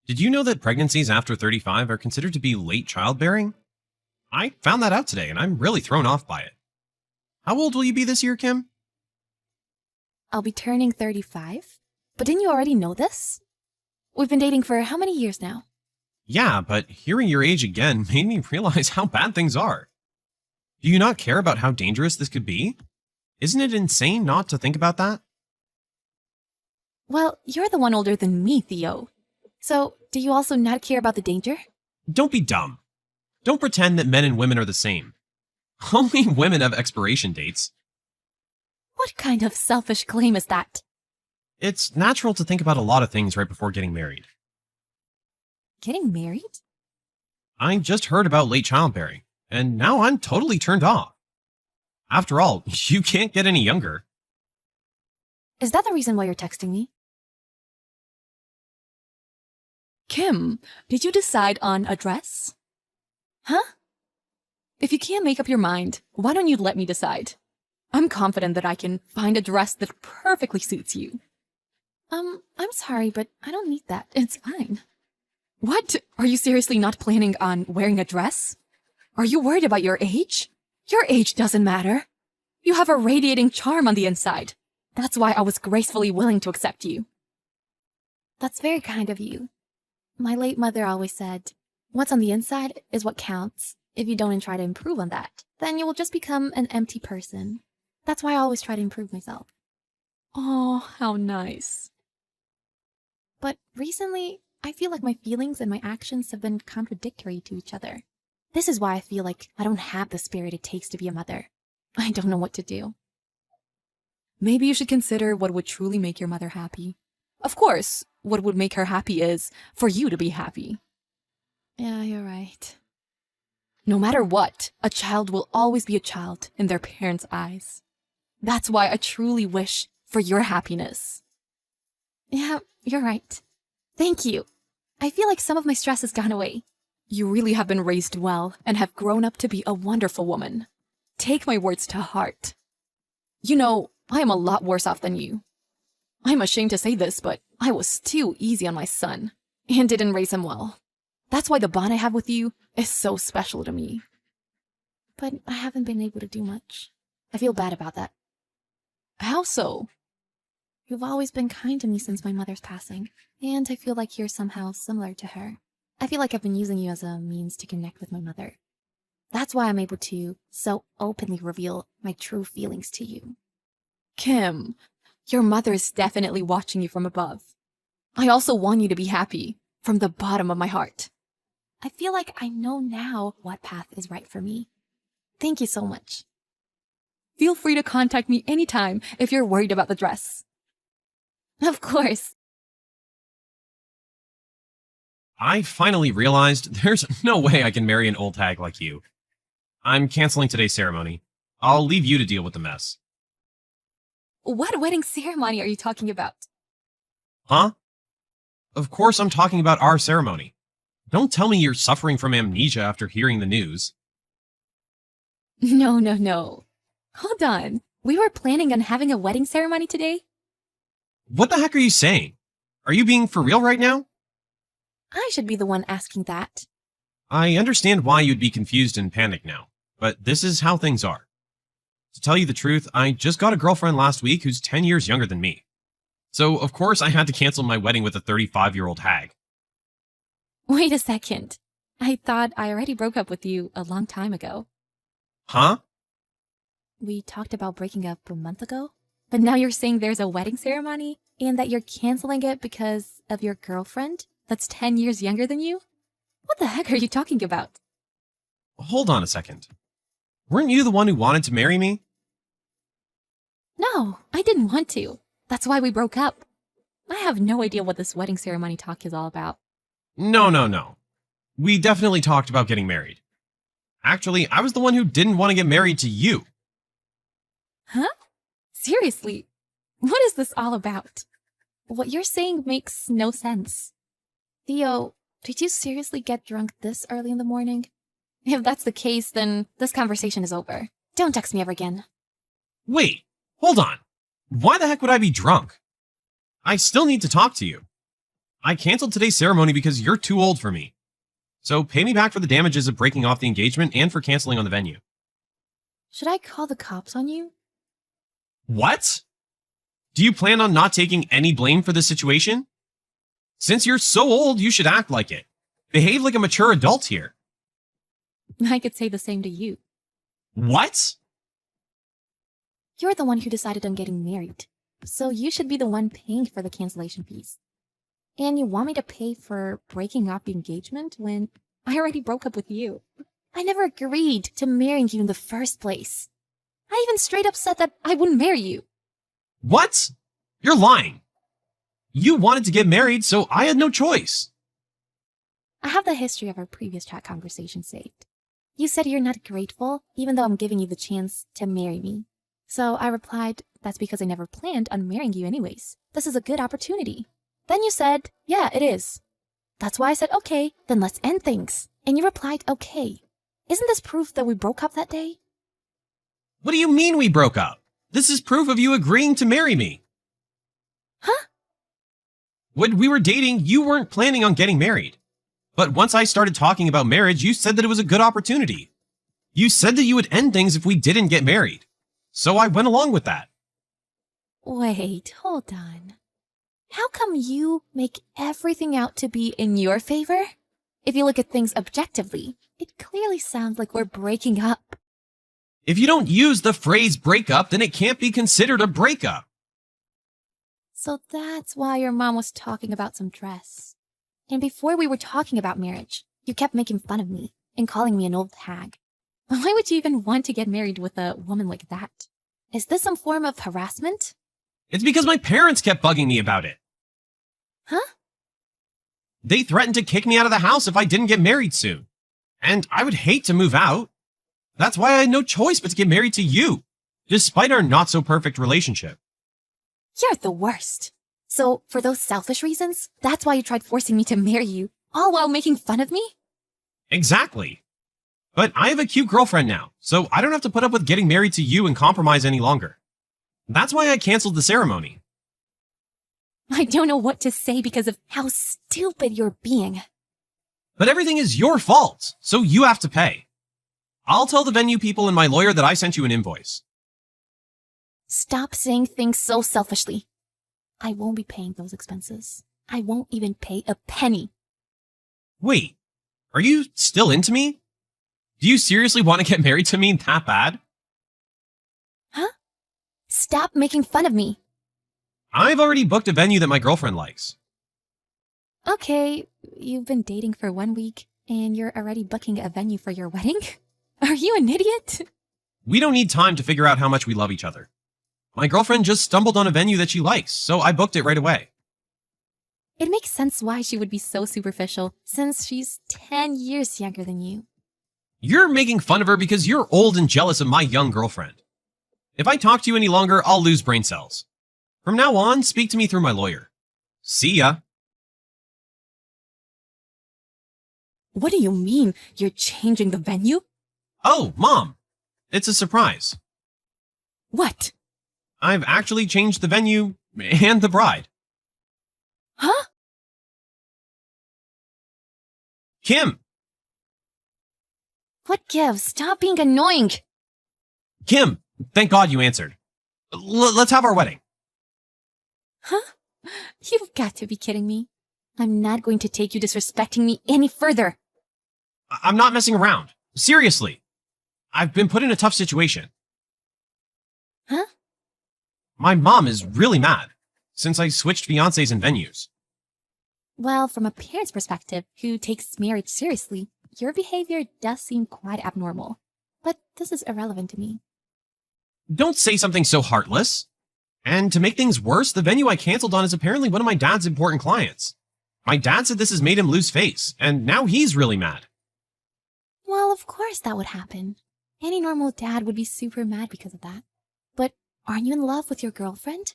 Did you know that pregnancies after 35 are considered to be late childbearing? I found that out today and I'm really thrown off by it. How old will you be this year, Kim? I'll be turning 35. But didn't you already know this? We've been dating for how many years now? Yeah, but hearing your age again made me realize how bad things are. Do you not care about how dangerous this could be? Isn't it insane not to think about that? Well, you're the one older than me, Theo. So, do you also not care about the danger? Don't be dumb. Don't pretend that men and women are the same. Only women have expiration dates. What kind of selfish claim is that? It's natural to think about a lot of things right before getting married. Getting married? I just heard about late childbearing, and now I'm totally turned off. After all, you can't get any younger. Is that the reason why you're texting me? Kim, did you decide on a dress? Huh? If you can't make up your mind, why don't you let me decide? I'm confident that I can find a dress that perfectly suits you. I'm sorry, but I don't need that. It's fine. What? Are you seriously not planning on wearing a dress? Are you worried about your age? Your age doesn't matter. You have a radiating charm on the inside. That's why I was gracefully willing to accept you. That's very kind of you. My late mother always said, what's on the inside is what counts. If you don't try to improve on that, then you will just become an empty person. That's why I always try to improve myself. Oh, how nice. But recently, I feel like my feelings and my actions have been contradictory to each other. This is why I feel like I don't have the spirit it takes to be a mother. I don't know what to do. Maybe you should consider what would truly make your mother happy. Of course, what would make her happy is for you to be happy. Yeah, you're right. No matter what, a child will always be a child in their parents' eyes. That's why I truly wish for your happiness. Yeah, you're right. Thank you. I feel like some of my stress has gone away. You really have been raised well and have grown up to be a wonderful woman. Take my words to heart. You know, I am a lot worse off than you. I'm ashamed to say this, but I was too easy on my son and didn't raise him well. That's why the bond I have with you is so special to me. But I haven't been able to do much. I feel bad about that. How so? You've always been kind to me since my mother's passing, and I feel like you're somehow similar to her. I feel like I've been using you as a means to connect with my mother. That's why I'm able to so openly reveal my true feelings to you. Kim, your mother is definitely watching you from above. I also want you to be happy, from the bottom of my heart. I feel like I know now what path is right for me. Thank you so much. Feel free to contact me anytime if you're worried about the dress. Of course. I finally realized there's no way I can marry an old hag like you. I'm canceling today's ceremony. I'll leave you to deal with the mess. What wedding ceremony are you talking about? Huh? Of course I'm talking about our ceremony. Don't tell me you're suffering from amnesia after hearing the news. No. Hold on. We were planning on having a wedding ceremony today? What the heck are you saying? Are you being for real right now? I should be the one asking that. I understand why you'd be confused and panicked now, but this is how things are. To tell you the truth, I just got a girlfriend last week who's 10 years younger than me. So, of course, I had to cancel my wedding with a 35-year-old hag. Wait a second. I thought I already broke up with you a long time ago. Huh? We talked about breaking up a month ago? But now you're saying there's a wedding ceremony and that you're canceling it because of your girlfriend that's 10 years younger than you? What the heck are you talking about? Hold on a second. Weren't you the one who wanted to marry me? No, I didn't want to. That's why we broke up. I have no idea what this wedding ceremony talk is all about. No. We definitely talked about getting married. Actually, I was the one who didn't want to get married to you. Huh? Seriously? What is this all about? What you're saying makes no sense. Theo, did you seriously get drunk this early in the morning? If that's the case, then this conversation is over. Don't text me ever again. Wait, hold on. Why the heck would I be drunk? I still need to talk to you. I canceled today's ceremony because you're too old for me. So pay me back for the damages of breaking off the engagement and for canceling on the venue. Should I call the cops on you? What? Do you plan on not taking any blame for this situation? Since you're so old, you should act like it. Behave like a mature adult here. I could say the same to you. What? You're the one who decided on getting married, so you should be the one paying for the cancellation fees. And you want me to pay for breaking off the engagement when I already broke up with you? I never agreed to marrying you in the first place. I even straight up said that I wouldn't marry you. What? You're lying. You wanted to get married, so I had no choice. I have the history of our previous chat conversation saved. You said you're not grateful, even though I'm giving you the chance to marry me. So I replied, that's because I never planned on marrying you anyways. This is a good opportunity. Then you said, yeah, it is. That's why I said, okay, then let's end things. And you replied, okay. Isn't this proof that we broke up that day? What do you mean we broke up? This is proof of you agreeing to marry me. Huh? When we were dating, you weren't planning on getting married. But once I started talking about marriage, you said that it was a good opportunity. You said that you would end things if we didn't get married. So I went along with that. Wait, hold on. How come you make everything out to be in your favor? If you look at things objectively, it clearly sounds like we're breaking up. If you don't use the phrase breakup, then it can't be considered a breakup. So that's why your mom was talking about some dress. And before we were talking about marriage, you kept making fun of me and calling me an old hag. Why would you even want to get married with a woman like that? Is this some form of harassment? It's because my parents kept bugging me about it. Huh? They threatened to kick me out of the house if I didn't get married soon. And I would hate to move out. That's why I had no choice but to get married to you, despite our not-so-perfect relationship. You're the worst. So, for those selfish reasons, that's why you tried forcing me to marry you, all while making fun of me? Exactly. But I have a cute girlfriend now, so I don't have to put up with getting married to you and compromise any longer. That's why I canceled the ceremony. I don't know what to say because of how stupid you're being. But everything is your fault, so you have to pay. I'll tell the venue people and my lawyer that I sent you an invoice. Stop saying things so selfishly. I won't be paying those expenses. I won't even pay a penny. Wait, are you still into me? Do you seriously want to get married to me that bad? Huh? Stop making fun of me. I've already booked a venue that my girlfriend likes. Okay, you've been dating for 1 week and you're already booking a venue for your wedding? Are you an idiot? We don't need time to figure out how much we love each other. My girlfriend just stumbled on a venue that she likes, so I booked it right away. It makes sense why she would be so superficial, since she's 10 years younger than you. You're making fun of her because you're old and jealous of my young girlfriend. If I talk to you any longer, I'll lose brain cells. From now on, speak to me through my lawyer. See ya. What do you mean you're changing the venue? Oh, Mom. It's a surprise. What? I've actually changed the venue and the bride. Huh? Kim! What gives? Stop being annoying. Kim! Thank God you answered. Let's have our wedding. Huh? You've got to be kidding me. I'm not going to take you disrespecting me any further. I'm not messing around. Seriously. I've been put in a tough situation. Huh? My mom is really mad since I switched fiancés and venues. Well, from a parent's perspective who takes marriage seriously, your behavior does seem quite abnormal. But this is irrelevant to me. Don't say something so heartless. And to make things worse, the venue I canceled on is apparently one of my dad's important clients. My dad said this has made him lose face, and now he's really mad. Well, of course that would happen. Any normal dad would be super mad because of that. But aren't you in love with your girlfriend?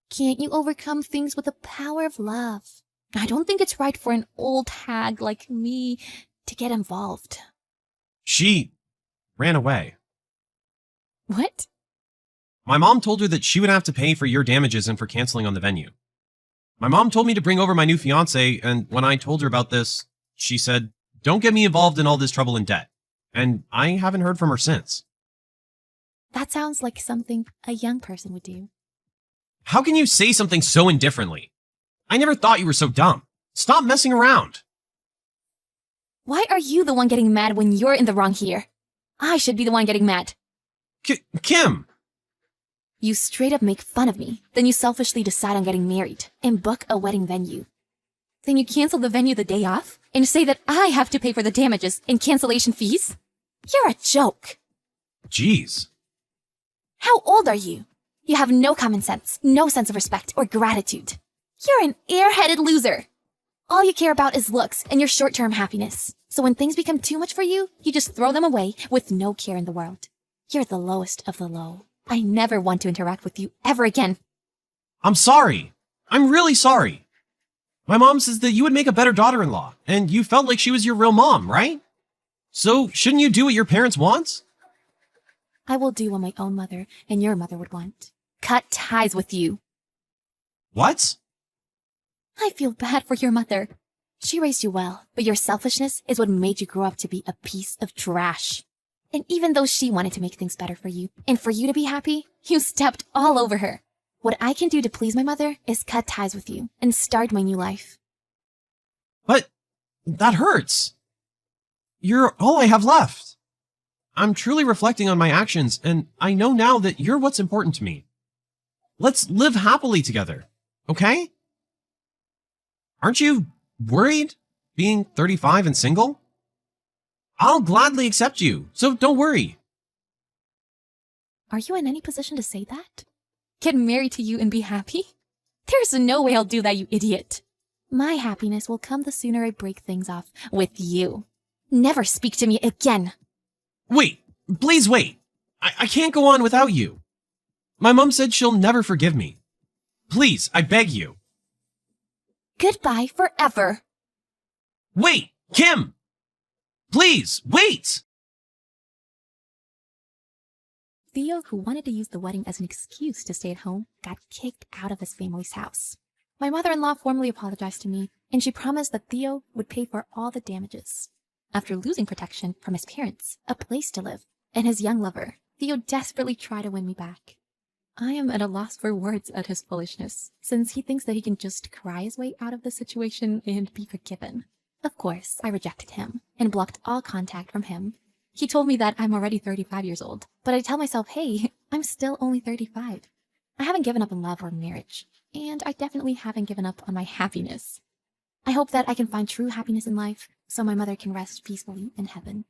Can't you overcome things with the power of love? I don't think it's right for an old hag like me to get involved. She ran away. What? My mom told her that she would have to pay for your damages and for canceling on the venue. My mom told me to bring over my new fiance, and when I told her about this, she said, "Don't get me involved in all this trouble and debt." And I haven't heard from her since. That sounds like something a young person would do. How can you say something so indifferently? I never thought you were so dumb. Stop messing around. Why are you the one getting mad when you're in the wrong here? I should be the one getting mad. Kim! You straight up make fun of me, then you selfishly decide on getting married and book a wedding venue. Then you cancel the venue the day off and say that I have to pay for the damages and cancellation fees? You're a joke. Jeez. How old are you? You have no common sense, no sense of respect or gratitude. You're an airheaded loser. All you care about is looks and your short-term happiness. So when things become too much for you, you just throw them away with no care in the world. You're the lowest of the low. I never want to interact with you ever again. I'm sorry. I'm really sorry. My mom says that you would make a better daughter-in-law, and you felt like she was your real mom, right? So shouldn't you do what your parents want? I will do what my own mother and your mother would want. Cut ties with you. What? I feel bad for your mother. She raised you well, but your selfishness is what made you grow up to be a piece of trash. And even though she wanted to make things better for you, and for you to be happy, you stepped all over her. What I can do to please my mother is cut ties with you and start my new life. But that hurts. You're all I have left. I'm truly reflecting on my actions, and I know now that you're what's important to me. Let's live happily together, okay? Aren't you worried being 35 and single? I'll gladly accept you, so don't worry. Are you in any position to say that? Get married to you and be happy? There's no way I'll do that, you idiot. My happiness will come the sooner I break things off with you. Never speak to me again. Wait, please wait. I can't go on without you. My mom said she'll never forgive me. Please, I beg you. Goodbye forever. Wait, Kim! Please, wait! Theo, who wanted to use the wedding as an excuse to stay at home, got kicked out of his family's house. My mother-in-law formally apologized to me, and she promised that Theo would pay for all the damages. After losing protection from his parents, a place to live, and his young lover, Theo desperately tried to win me back. I am at a loss for words at his foolishness, since he thinks that he can just cry his way out of the situation and be forgiven. Of course, I rejected him and blocked all contact from him. He told me that I'm already 35 years old, but I tell myself, hey, I'm still only 35. I haven't given up on love or marriage, and I definitely haven't given up on my happiness. I hope that I can find true happiness in life so my mother can rest peacefully in heaven.